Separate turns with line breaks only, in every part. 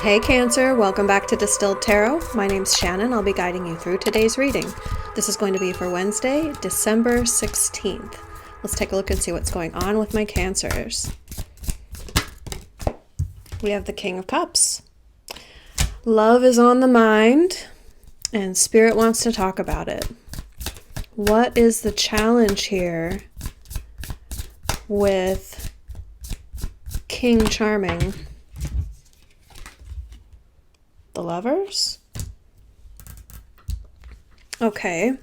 Hey Cancer, welcome back to Distilled Tarot. My name's Shannon. I'll be guiding you through today's reading. This is going to be for Wednesday, December 16th. Let's take a look and see what's going on with my Cancers. We have the King of Cups. Love is on the mind, and Spirit wants to talk about it. What is the challenge here with King Charming? The Lovers? Okay.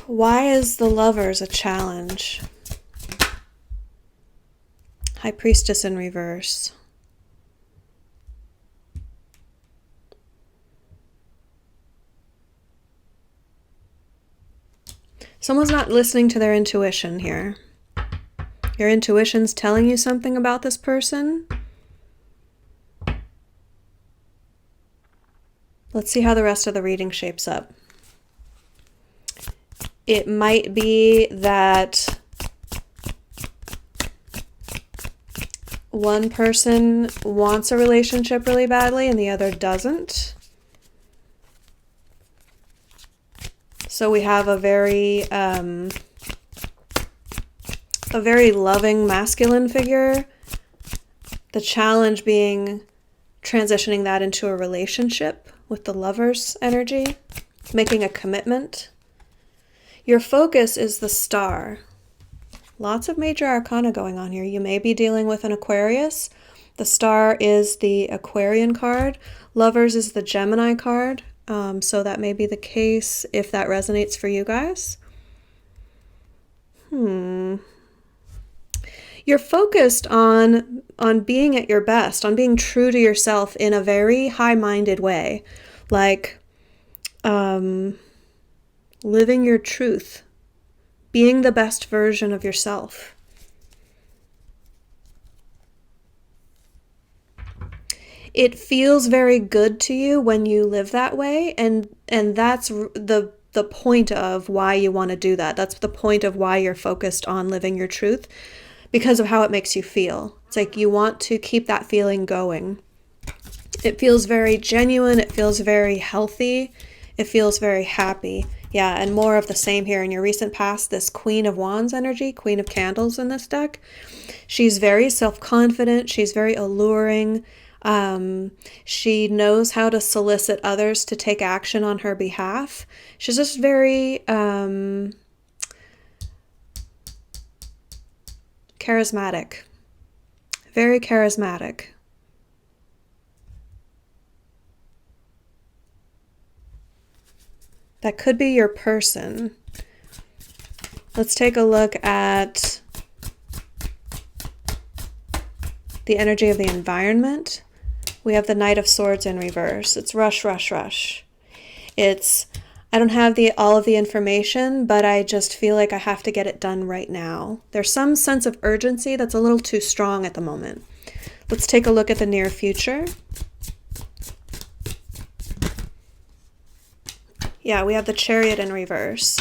Why is the Lovers a challenge? High Priestess in reverse. Someone's not listening to their intuition here. Your intuition's telling you something about this person. Let's see how the rest of the reading shapes up. It might be that one person wants a relationship really badly and the other doesn't. So we have a very loving masculine figure. The challenge being transitioning that into a relationship with the Lover's energy, making a commitment. Your focus is the Star. Lots of major arcana going on here. You may be dealing with an Aquarius. The Star is the Aquarian card. Lovers is the Gemini card. So that may be the case if that resonates for you guys. You're focused on being at your best, on being true to yourself in a very high-minded way, like living your truth, being the best version of yourself. It feels very good to you when you live that way, and that's the point of why you want to do that. That's the point of why you're focused on living your truth, because of how it makes you feel. It's like you want to keep that feeling going. It feels very genuine. It feels very healthy. It feels very happy. Yeah, and more of the same here in your recent past, this Queen of Wands energy, Queen of Candles in this deck. She's very self-confident. She's very alluring. She knows how to solicit others to take action on her behalf. She's just very charismatic. Very charismatic. That could be your person. Let's take a look at the energy of the environment. We have the Knight of Swords in reverse. It's rush, rush, rush. I don't have all of the information, but I just feel like I have to get it done right now. There's some sense of urgency that's a little too strong at the moment. Let's take a look at the near future. Yeah, we have the Chariot in reverse.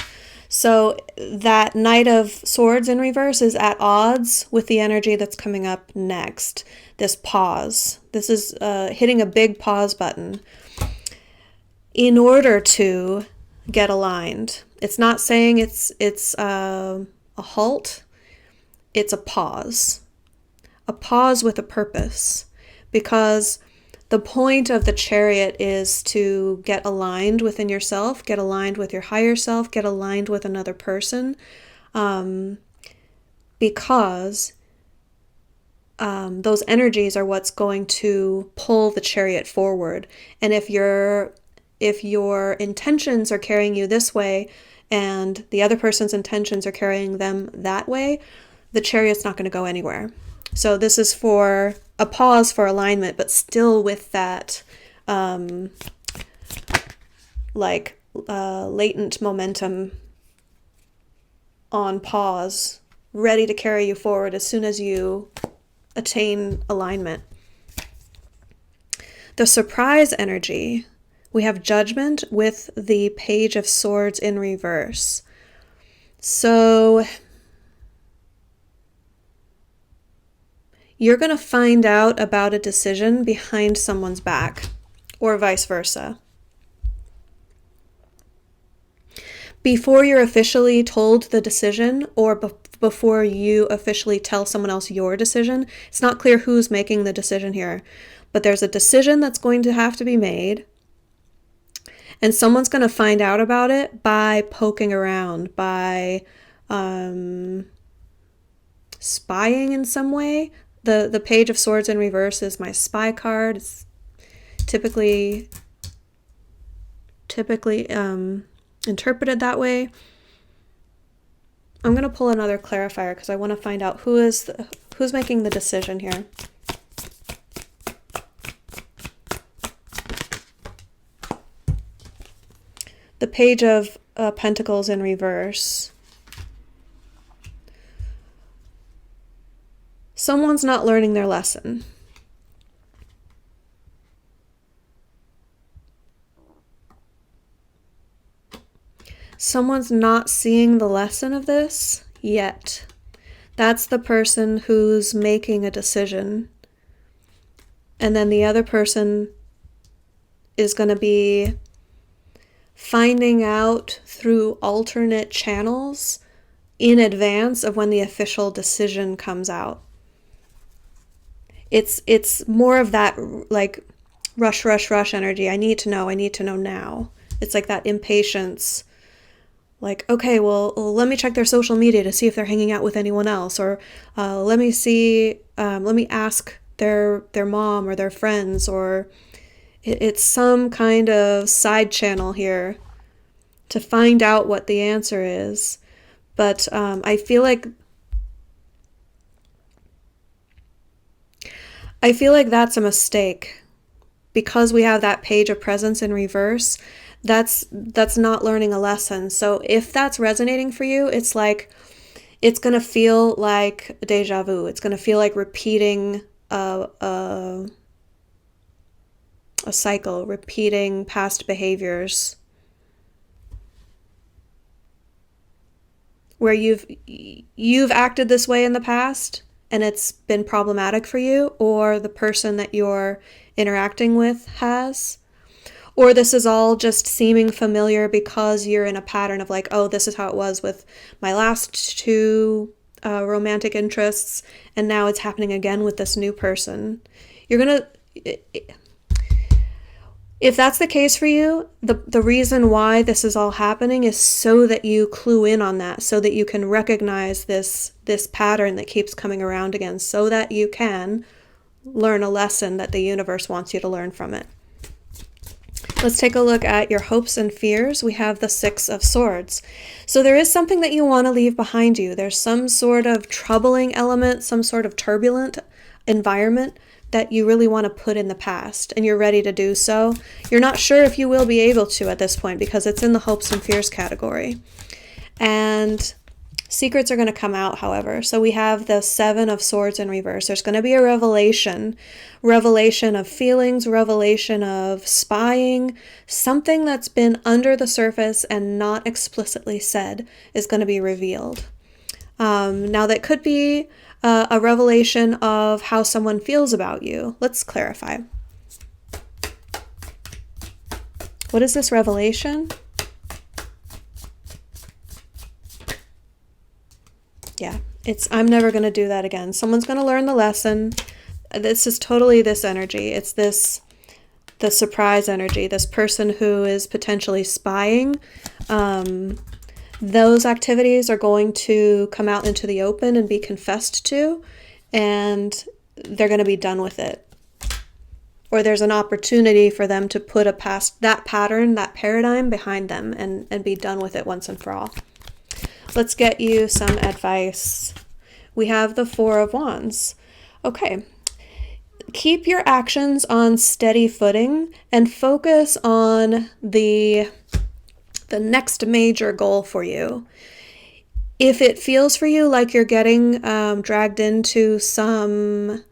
So that Knight of Swords in reverse is at odds with the energy that's coming up next. This pause. This is hitting a big pause button in order to get aligned. It's not saying it's a halt. It's a pause with a purpose, because the point of the Chariot is to get aligned within yourself, get aligned with your higher self, get aligned with another person, because those energies are what's going to pull the Chariot forward. And if your intentions are carrying you this way and the other person's intentions are carrying them that way, the Chariot's not going to go anywhere. So this is for a pause for alignment, but still with that latent momentum on pause, ready to carry you forward as soon as you attain alignment. The surprise energy, we have Judgment with the Page of Swords in reverse. So you're going to find out about a decision behind someone's back, or vice versa. Before you're officially told the decision, or before you officially tell someone else your decision, it's not clear who's making the decision here, but there's a decision that's going to have to be made, and someone's going to find out about it by poking around, by spying in some way. The Page of Swords in reverse is my spy card. It's typically interpreted that way. I'm going to pull another clarifier because I want to find out who's making the decision here. The Page of Pentacles in reverse. Someone's not learning their lesson. Someone's not seeing the lesson of this yet. That's the person who's making a decision. And then the other person is going to be finding out through alternate channels in advance of when the official decision comes out. It's more of that like rush energy. I need to know now. It's like that impatience. Like, okay, well, let me check their social media to see if they're hanging out with anyone else, or let me ask their mom or their friends, or it's some kind of side channel here to find out what the answer is. But I feel like that's a mistake, because we have that Page of Presence in reverse. That's not learning a lesson. So if that's resonating for you, it's like, it's going to feel like deja vu. It's going to feel like repeating a cycle, repeating past behaviors where you've acted this way in the past and it's been problematic for you, or the person that you're interacting with has. Or this is all just seeming familiar because you're in a pattern of like, oh, this is how it was with my last two romantic interests, and now it's happening again with this new person. If that's the case for you, the reason why this is all happening is so that you clue in on that, so that you can recognize this pattern that keeps coming around again, so that you can learn a lesson that the universe wants you to learn from it. Let's take a look at your hopes and fears. We have the Six of Swords. So there is something that you want to leave behind you. There's some sort of troubling element, some sort of turbulent environment that you really want to put in the past, and you're ready to do so. You're not sure if you will be able to at this point because it's in the hopes and fears category. And secrets are going to come out, however. So we have the Seven of Swords in reverse. There's going to be a revelation of feelings, revelation of spying. Something that's been under the surface and not explicitly said is going to be revealed. Now that could be a revelation of how someone feels about you. Let's clarify. What is this revelation? Yeah, I'm never going to do that again. Someone's going to learn the lesson. This is totally this energy. It's the surprise energy, this person who is potentially spying. Those activities are going to come out into the open and be confessed to, and they're going to be done with it. Or there's an opportunity for them to put that pattern, that paradigm behind them and be done with it once and for all. Let's get you some advice. We have the Four of Wands. Okay. Keep your actions on steady footing and focus on the next major goal for you. If it feels for you like you're getting dragged into some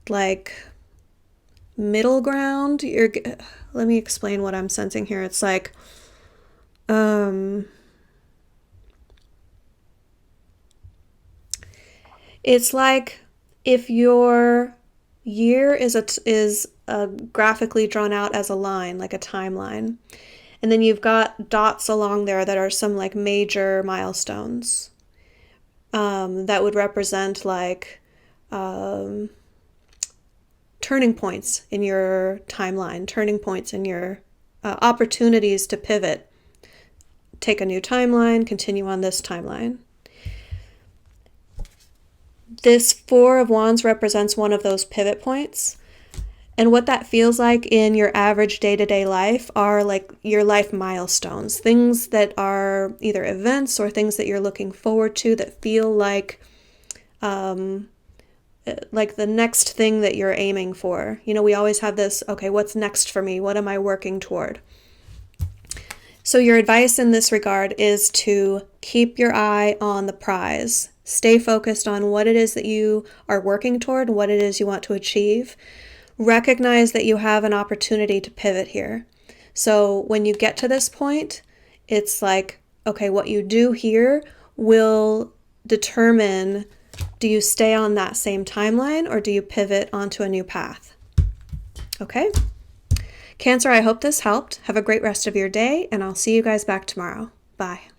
like middle ground, let me explain what I'm sensing here. It's like it's like If your year is graphically drawn out as a line, like a timeline, and then you've got dots along there that are some like major milestones, that would represent like turning points in your timeline, turning points in your opportunities to pivot. Take a new timeline, continue on this timeline. This Four of Wands represents one of those pivot points. And what that feels like in your average day-to-day life are like your life milestones, things that are either events or things that you're looking forward to that feel like the next thing that you're aiming for. You know, we always have this, okay, what's next for me? What am I working toward? So your advice in this regard is to keep your eye on the prize. Stay focused on what it is that you are working toward, what it is you want to achieve. Recognize that you have an opportunity to pivot here. So when you get to this point, it's like, okay, what you do here will determine, do you stay on that same timeline or do you pivot onto a new path? Okay? Cancer, I hope this helped. Have a great rest of your day, and I'll see you guys back tomorrow. Bye.